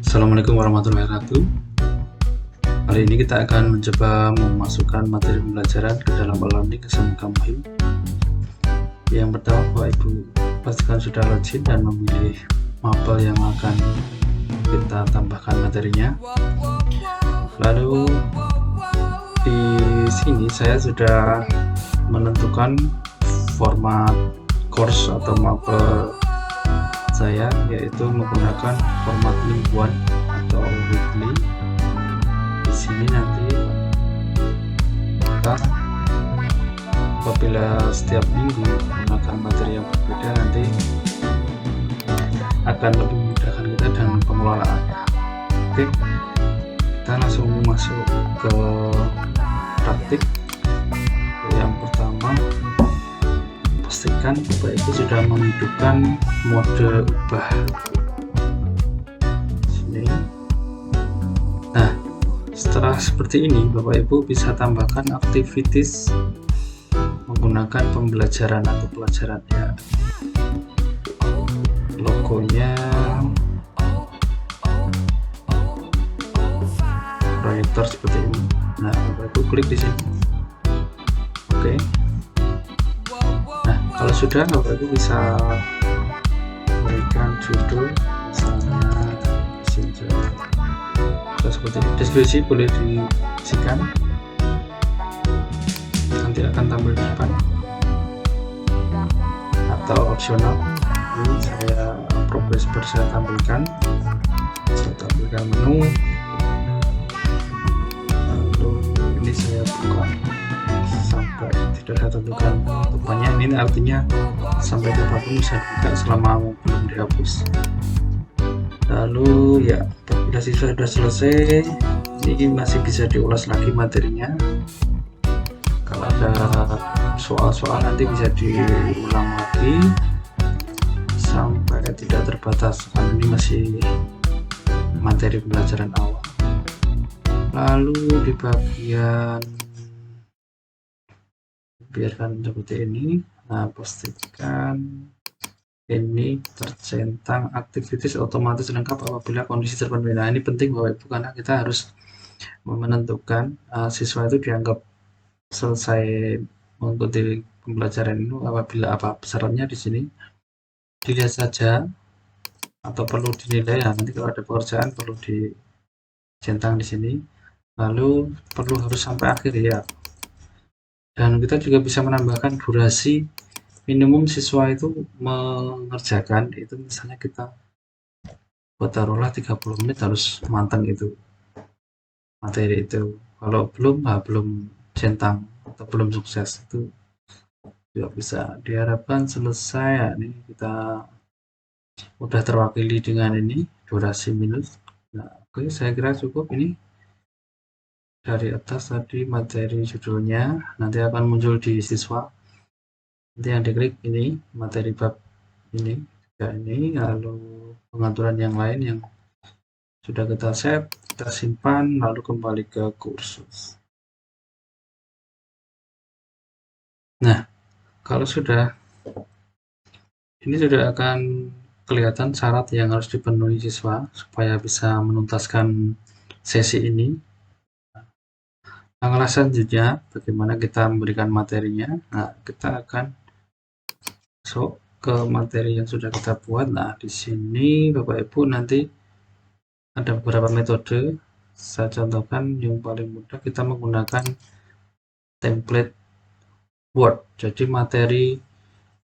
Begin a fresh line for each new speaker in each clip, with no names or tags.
Assalamualaikum warahmatullahi wabarakatuh. Kali ini kita akan mencoba memasukkan materi pembelajaran ke dalam e-learning SMK Muhim. Yang pertama, Bapak Ibu pastikan sudah login dan memilih mapel yang akan kita tambahkan materinya. Lalu di sini saya sudah menentukan format course atau mapel saya, yaitu menggunakan format mingguan atau weekly. Di sini nanti kita apabila setiap minggu menggunakan materi yang berbeda, nanti akan lebih memudahkan kita dalam pengelolaannya. Oke, kita langsung masuk ke praktik. Yang pertama, pastikan Bapak Ibu sudah menghidupkan mode ubah sini. Nah, setelah seperti ini Bapak Ibu bisa tambahkan activities menggunakan pembelajaran atau pelajarannya. Logonya proyektor seperti ini. Nah, Bapak Ibu klik di sini. Oke. Nah, kalau sudah Bapak Ibu bisa berikan judul, misalnya seperti ini. Deskripsi boleh diisikan, nanti akan tampil di depan, atau opsional. Ini saya progress bar saya tampilkan menu, lalu ini saya buka sampai tidak saya tentukan tutupannya. Ini artinya sampai kapanpun bisa dibuka selama belum dihapus. Lalu ya, apabila siswa sudah selesai, ini masih bisa diulas lagi materinya. Kalau ada soal-soal nanti bisa diulang lagi sampai tidak terbatas, karena ini masih materi pembelajaran awal. Lalu di bagian biarkan seperti ini. Nah, pastikan ini tercentang aktivitas otomatis lengkap apabila kondisi terpenuhi. Nah, ini penting Bapak Ibu, karena kita harus menentukan siswa itu dianggap selesai mengikuti pembelajaran itu apabila apa syaratnya. Di sini dilihat saja atau perlu dinilai. Ya, nanti kalau ada pekerjaan perlu dicentang di sini. Lalu perlu harus sampai akhir ya. Dan kita juga bisa menambahkan durasi minimum siswa itu mengerjakan, itu misalnya kita buat taruhlah 30 menit harus mantan itu materi itu. Kalau belum centang atau belum sukses, itu juga bisa diharapkan selesai. Ya, ini kita udah terwakili dengan ini durasi minus. Nah, oke, saya kira cukup. Ini dari atas tadi materi judulnya, nanti akan muncul di siswa. Nanti yang diklik ini materi bab ini, lalu pengaturan yang lain yang sudah kita save, kita simpan, lalu kembali ke kursus. Nah, kalau sudah, ini sudah akan kelihatan syarat yang harus dipenuhi siswa supaya bisa menuntaskan sesi ini. Langkah selanjutnya, bagaimana kita memberikan materinya. Nah, kita akan masuk ke materi yang sudah kita buat. Nah, di sini Bapak Ibu nanti ada beberapa metode. Saya contohkan yang paling mudah, kita menggunakan template Word. Jadi materi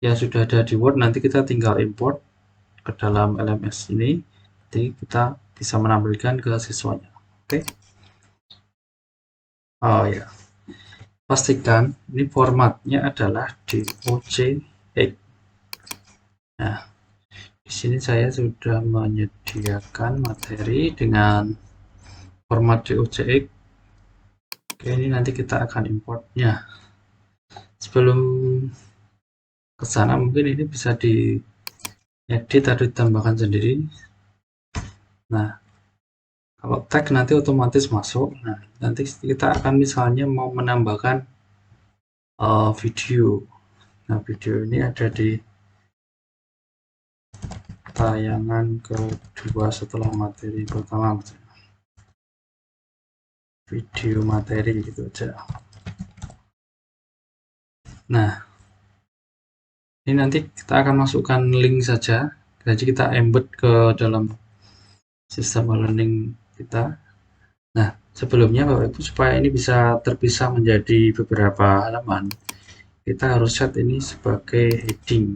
yang sudah ada di Word nanti kita tinggal import ke dalam LMS ini. Jadi kita bisa menampilkan ke siswanya. Oke. Oh ya. Pastikan ini formatnya adalah DOCX. Nah, di sini saya sudah menyediakan materi dengan format DOCX. Oke, ini nanti kita akan importnya. Sebelum ke sana mungkin ini bisa diedit atau ditambahkan sendiri. Nah, kalau tag nanti otomatis masuk. Nah, nanti kita akan misalnya mau menambahkan video. Nah, video ini ada di tayangan kedua setelah materi pertama, video materi gitu aja. Nah, ini nanti kita akan masukkan link saja, jadi kita embed ke dalam sistem learning kita. Nah, sebelumnya Bapak Ibu, supaya ini bisa terpisah menjadi beberapa halaman, kita harus set ini sebagai heading.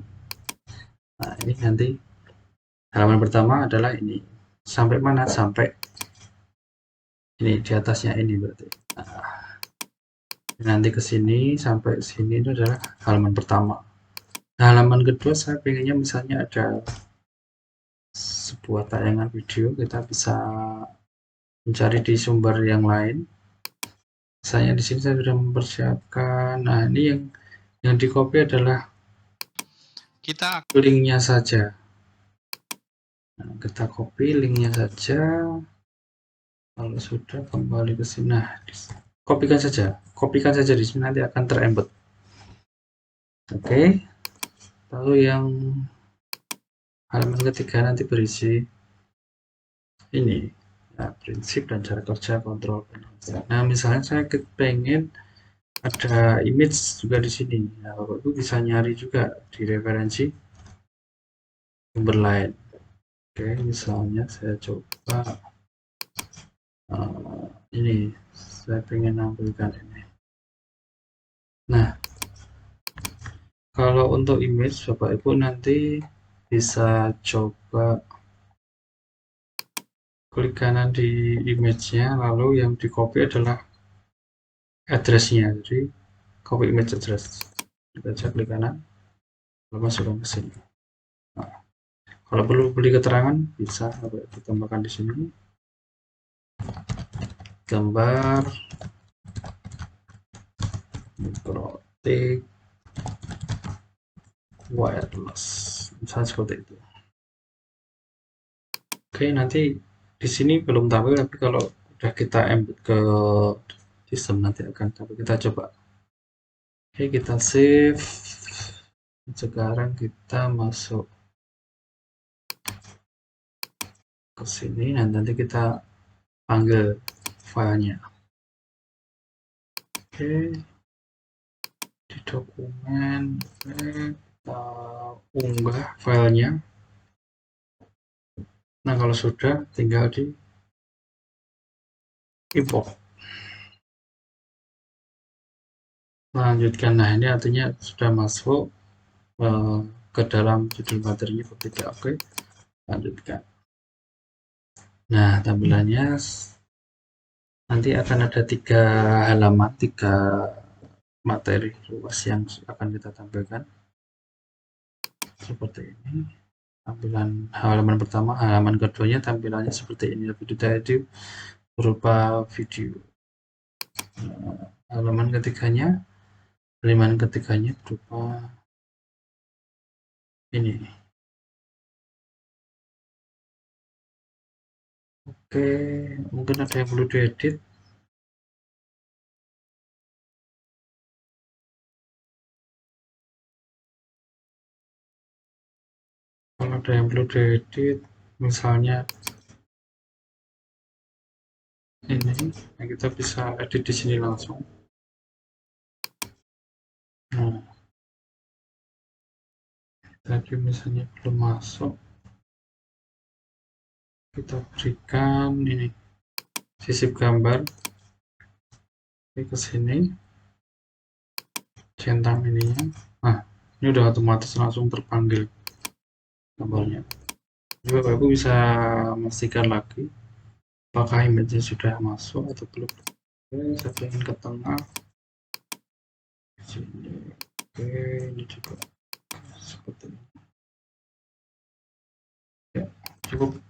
Nah, ini nanti halaman pertama adalah ini. Sampai mana? Sampai ini, di atasnya ini berarti. Nah, nanti ke sini sampai sini itu adalah halaman pertama. Nah, halaman kedua saya pengennya misalnya ada sebuah tayangan video, kita bisa mencari di sumber yang lain. Misalnya di sini saya sudah mempersiapkan. Nah, ini yang di copy adalah kita linknya saja. Nah, kita copy linknya saja. Kalau sudah kembali ke sini. Nah, kopikan saja di sini, nanti akan terembed. Oke. Lalu yang halaman ketiga nanti berisi ini, nah, prinsip dan cara kerja kontrol penulisan. Nah, misalnya saya pengen ada image juga di sini. Nah, Bapak Ibu bisa nyari juga di referensi sumber lain. Oke, misalnya saya coba ini, saya pengen nampilkan ini. Nah, kalau untuk image, Bapak Ibu nanti bisa coba klik kanan di image-nya, lalu yang di copy adalah address-nya. Jadi copy image address. Kita cek klik kanan, lalu masukkan ke sini. Nah, kalau perlu beli keterangan bisa ditambahkan di sini. Gambar mikrotik wireless, misalnya seperti itu. Oke, nanti di sini belum tampil, tapi kalau udah kita embed ke sistem nanti akan tampil. Kita coba. Oke, kita save. Sekarang kita masuk ke sini dan nanti kita panggil filenya. Oke, di dokumen kita unggah filenya. Nah, kalau sudah tinggal di import. Lanjutkan. Nah, ini artinya sudah masuk ke dalam judul materinya ketika oke. Lanjutkan. Nah, tampilannya nanti akan ada 3 halaman, 3 materi luas yang akan kita tampilkan seperti ini. Tampilan halaman pertama, halaman keduanya tampilannya seperti ini, lebih detail berupa video. Halaman ketiganya berupa ini. Oke, mungkin ada yang perlu diedit. Kalau ada yang perlu diedit, misalnya ini, nah kita bisa edit di sini langsung. Nah, tadi misalnya belum masuk, kita berikan ini sisip gambar ke sini, centang ininya. Nah, ini udah otomatis langsung terpanggil gambarnya. Juga Bapak Ibu bisa memastikan lagi apakah image sudah masuk atau belum. Oke, saya ingin ke tengah sini. Oke, ini juga seperti ini. Ya, cukup.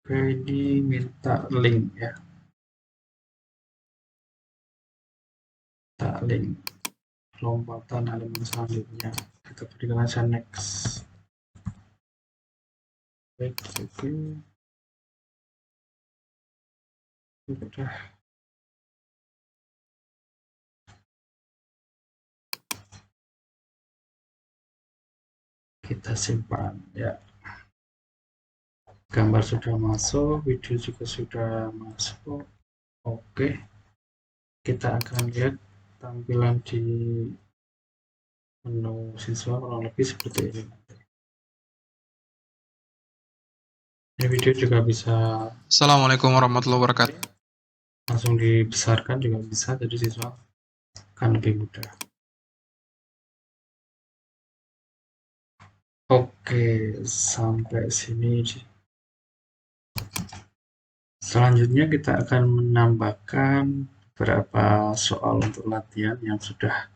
Oke, ini minta link ya. Minta link lompatan halaman selanjutnya. Kita berikan aja next. Baik, oke. Sudah. Kita simpan ya. Gambar sudah masuk, video juga sudah masuk. Oke, kita akan lihat tampilan di menu siswa kurang lebih seperti ini. Ini video juga bisa
Assalamualaikum warahmatullahi wabarakatuh.
langsung dibesarkan juga bisa, jadi siswa akan lebih mudah. Oke, sampai sini. Selanjutnya kita akan menambahkan beberapa soal untuk latihan yang sudah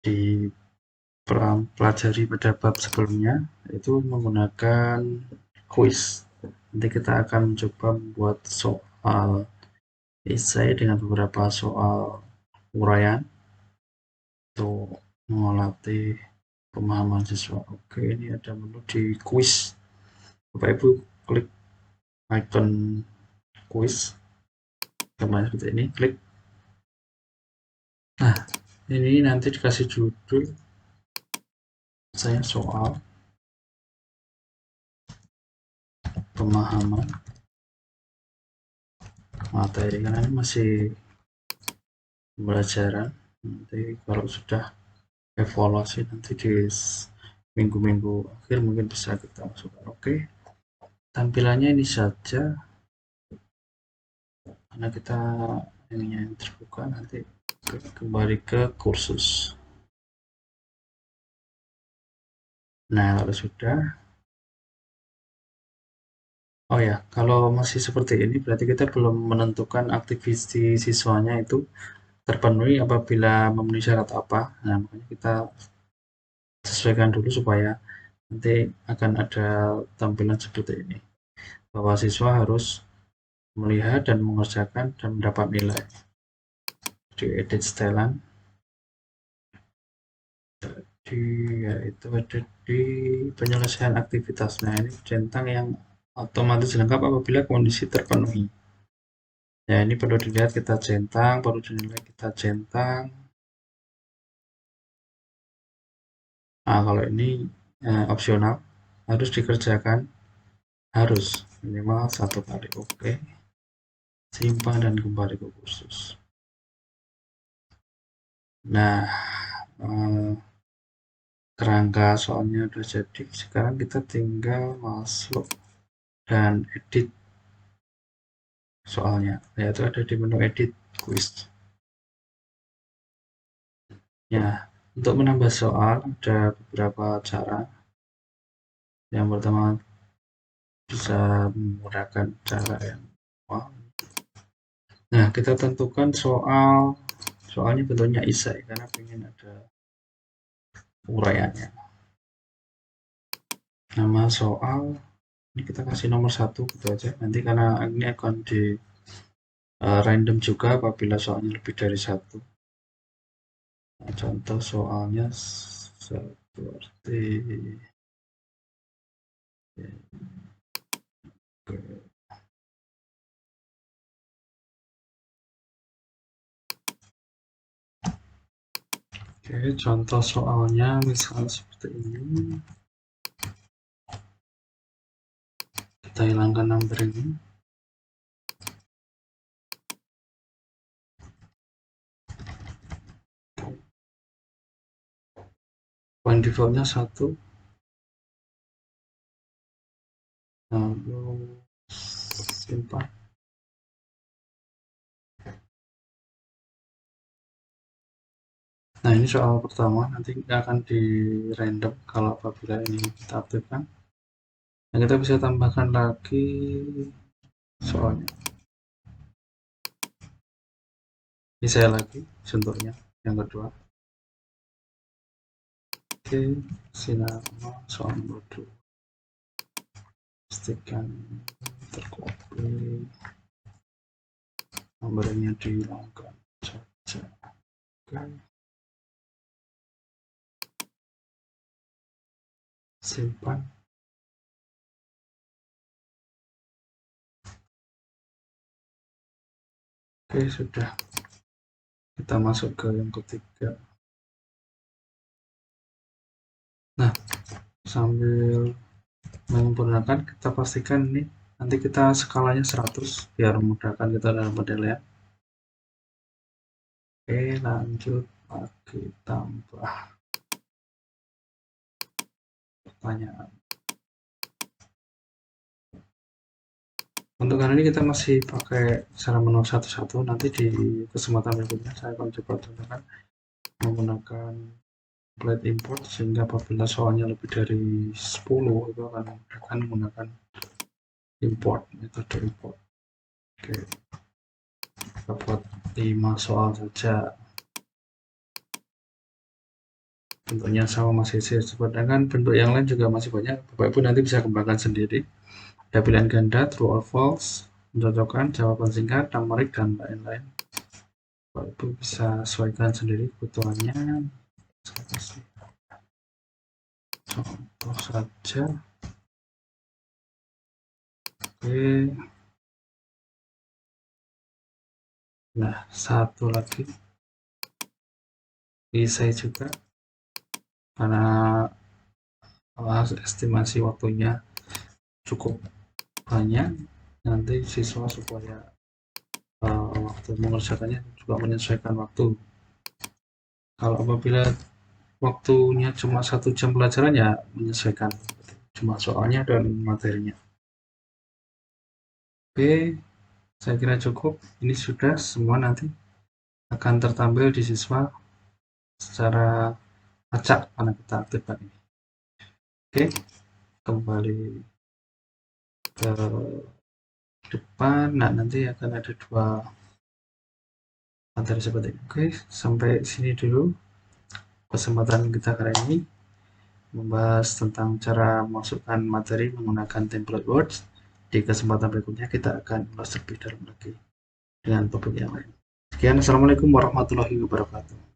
dipelajari pada bab sebelumnya, yaitu menggunakan quiz. Nanti kita akan mencoba membuat soal esai dengan beberapa soal uraian untuk melatih pemahaman siswa. Oke, ini ada menu di quiz. Bapak Ibu klik icon quiz, gambarnya seperti ini, klik. Nah, ini nanti dikasih judul saya soal pemahaman materi, karena ini masih pembelajaran. Nanti kalau sudah evaluasi nanti di minggu-minggu akhir mungkin bisa kita masukkan. Oke, tampilannya ini saja karena kita ininya yang terbuka. Nanti kembali ke kursus. Nah, kalau sudah, oh ya, kalau masih seperti ini berarti kita belum menentukan aktiviti siswanya itu terpenuhi apabila memenuhi syarat apa. Nah, makanya kita sesuaikan dulu supaya nanti akan ada tampilan seperti ini, bahwa siswa harus melihat dan mengerjakan dan mendapat nilai. Di edit setelan, yaitu ada di penyelesaian aktivitas. Nah, ini centang yang otomatis lengkap apabila kondisi terpenuhi. Ya, ini perlu dilihat kita centang, perlu dinilai kita centang. Nah, kalau ini opsional, harus dikerjakan, harus minimal 1 kali. Oke, simpan dan kembali ke kursus. Nah, kerangka soalnya udah jadi. Sekarang kita tinggal masuk dan edit soalnya, yaitu ada di menu edit quiz. Ya, untuk menambah soal ada beberapa cara. Yang pertama, bisa menggunakan cara yang nah, kita tentukan soalnya bentuknya esai karena ingin ada uraiannya. Nama soal ini kita kasih nomor 1 gitu aja. Nanti karena ini akan di random juga apabila soalnya lebih dari 1. Nah, contoh soalnya seperti oke, contoh soalnya misalnya seperti ini. Kita hilangkan number ini. Poin defaultnya 1. Lalu simpan. Nah, ini soal pertama, nanti akan di random kalau apabila ini kita aktifkan. Nah, kita bisa tambahkan lagi soalnya. Ini saya lagi contohnya yang kedua. Oke, sinar soal nomor 2. Pastikan terkopi, nomornya dihilangkan saja. Oke. Simpan. Oke, sudah. Kita masuk ke yang ketiga. Nah, sambil menyempurnakan, kita pastikan ini nanti kita skalanya 100 biar memudahkan kita dalam penilaian. Oke, lanjut lagi tambah pertanyaan. Untuk kali ini kita masih pakai cara menu satu-satu, nanti di kesempatan berikutnya saya akan coba contohkan menggunakan template import, sehingga apabila soalnya lebih dari 10 itu akan menggunakan import, metode import. Oke, kita buat 5 soal saja, bentuknya sama masih sedangkan bentuk yang lain juga masih banyak. Bapak Ibu nanti bisa kembangkan sendiri. Ada pilihan ganda, true or false, mencocokkan, jawaban singkat, numerik, dan lain-lain. Bapak Ibu bisa sesuaikan sendiri kebutuhannya. Saya kasih contoh saja. Oke, nah satu lagi bisa juga, karena estimasi waktunya cukup banyak, nanti siswa supaya waktu mengerjakannya juga menyesuaikan waktu. Kalau apabila waktunya cuma 1 jam pelajaran, ya menyesuaikan cuma soalnya dan materinya. Oke, saya kira cukup. Ini sudah semua, nanti akan tertampil di siswa secara acak karena kita aktifkan ini. Oke, kembali ke depan. Nah, nanti akan ada 2 materi seperti ini. Oke, sampai sini dulu kesempatan kita kali ini, membahas tentang cara memasukkan materi menggunakan template Word. Di kesempatan berikutnya kita akan ulas lebih dalam lagi dengan topik yang lain. Sekian, assalamualaikum warahmatullahi wabarakatuh.